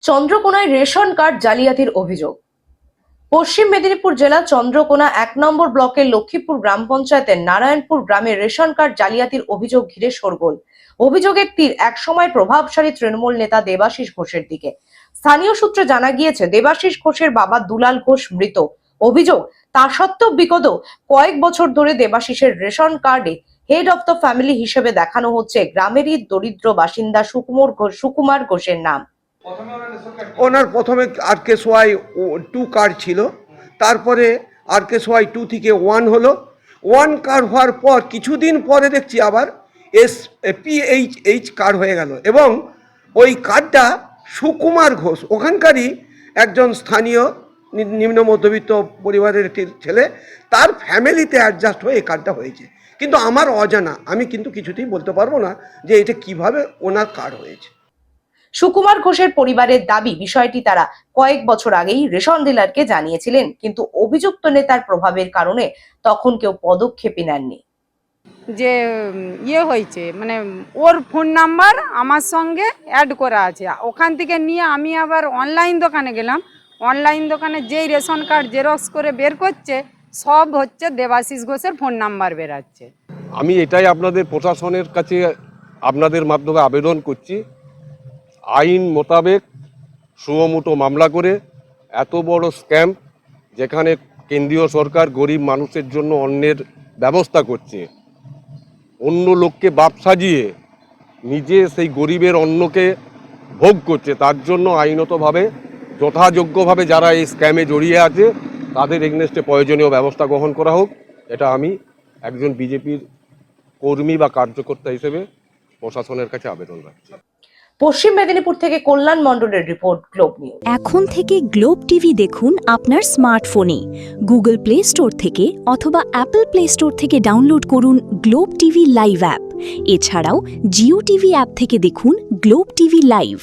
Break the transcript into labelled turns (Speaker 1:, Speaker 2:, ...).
Speaker 1: চন্দ্রকোনায় ration card জালিয়াতির অভিযোগ। পশ্চিম মেদিনীপুর জেলা চন্দ্রকোনা ১ নম্বর ব্লকের লক্ষ্মীপুর গ্রাম পঞ্চায়েতের নারায়ণপুর গ্রামে রেশন কার্ড জালিয়াতির অভিযোগ ঘিরে শোরগোল। অভিযোগের তীর একসময় প্রভাবশালী তৃণমূল নেতা দেবাশিস ঘোষের দিকে। স্থানীয় সূত্রে জানা গিয়েছে, দেবাশিস ঘোষের বাবা দুলাল ঘোষ মৃত। অভিযোগ, তা সত্ত্বেও বিগত কয়েক বছর ধরে দেবাশিসের রেশন কার্ডে হেড অফ দ্য ফ্যামিলি হিসেবে দেখানো হচ্ছে গ্রামেরই দরিদ্র বাসিন্দা সুকুমার ঘোষের নাম।
Speaker 2: ওনার প্রথমে RKSY 2 কার্ড ছিল, তারপরে RKSY 2 থেকে 1 হলো। 1 কার্ড হওয়ার পর কিছুদিন পরে দেখছি আবার PHH কার্ড হয়ে গেল, এবং ওই কার্ডটা সুকুমার ঘোষ ওখানকারই একজন স্থানীয় নিম্ন মধ্যবিত্ত পরিবারের একটি ছেলে, তার ফ্যামিলিতে অ্যাডজাস্ট হয়ে এই কার্ডটা হয়েছে। কিন্তু আমার অজানা, আমি কিন্তু কিছুতেই বলতে পারবো না যে এটা কিভাবে ওনার কার্ড হয়েছে।
Speaker 1: সুকুমার ঘোষের পরিবারের দাবি, বিষয়টি তারা কয়েক বছর আগেই রেশন ডিলারকে জানিয়েছিলেন, কিন্তু অভিযুক্ত নেতার প্রভাবের কারণে তখন কেউ পদক্ষেপই নেননি।
Speaker 3: যে হয়েছে মানে ওর ফোন নাম্বার আমার সঙ্গে অ্যাড করা আছে, ওখান থেকে নিয়ে আমি আবার অনলাইন দোকানে গেলাম। অনলাইন দোকানে যেই রেশন কার্ড জেরক্স করে বের করছে, সব হচ্ছে দেবাশিস ঘোষের ফোন নাম্বার বেরাচ্ছে।
Speaker 4: আমি এটাই আপনাদের প্রশাসনের কাছে আপনাদের মাধ্যমে আবেদন করছি, আইন মোতাবেক সুমোটো মামলা করে এত বড় স্ক্যাম, যেখানে কেন্দ্রীয় সরকার গরিব মানুষের জন্য অন্নের ব্যবস্থা করছে, অন্য লোককে বাপ সাজিয়ে নিজে সেই গরিবের অন্নকে ভোগ করছে, তার জন্য আইনতভাবে যথাযোগ্যভাবে যারা এই স্ক্যামে জড়িয়ে আছে তাদের এগনেস্টে প্রয়োজনীয় ব্যবস্থা গ্রহণ করা হোক। এটা আমি একজন বিজেপির কর্মী বা কার্যকর্তা হিসেবে প্রশাসনের কাছে আবেদন রাখছি।
Speaker 1: পশ্চিম মেদিনীপুর থেকে কল্যাণ মণ্ডলের রিপোর্ট, গ্লোব নিউজ।
Speaker 5: এখন থেকে গ্লোব টিভি দেখুন আপনার স্মার্টফোনে। গুগল প্লে স্টোর থেকে অথবা অ্যাপল প্লে স্টোর থেকে ডাউনলোড করুন গ্লোব টিভি লাইভ অ্যাপ। এছাড়াও জিও টিভি অ্যাপ থেকে দেখুন গ্লোব টিভি লাইভ।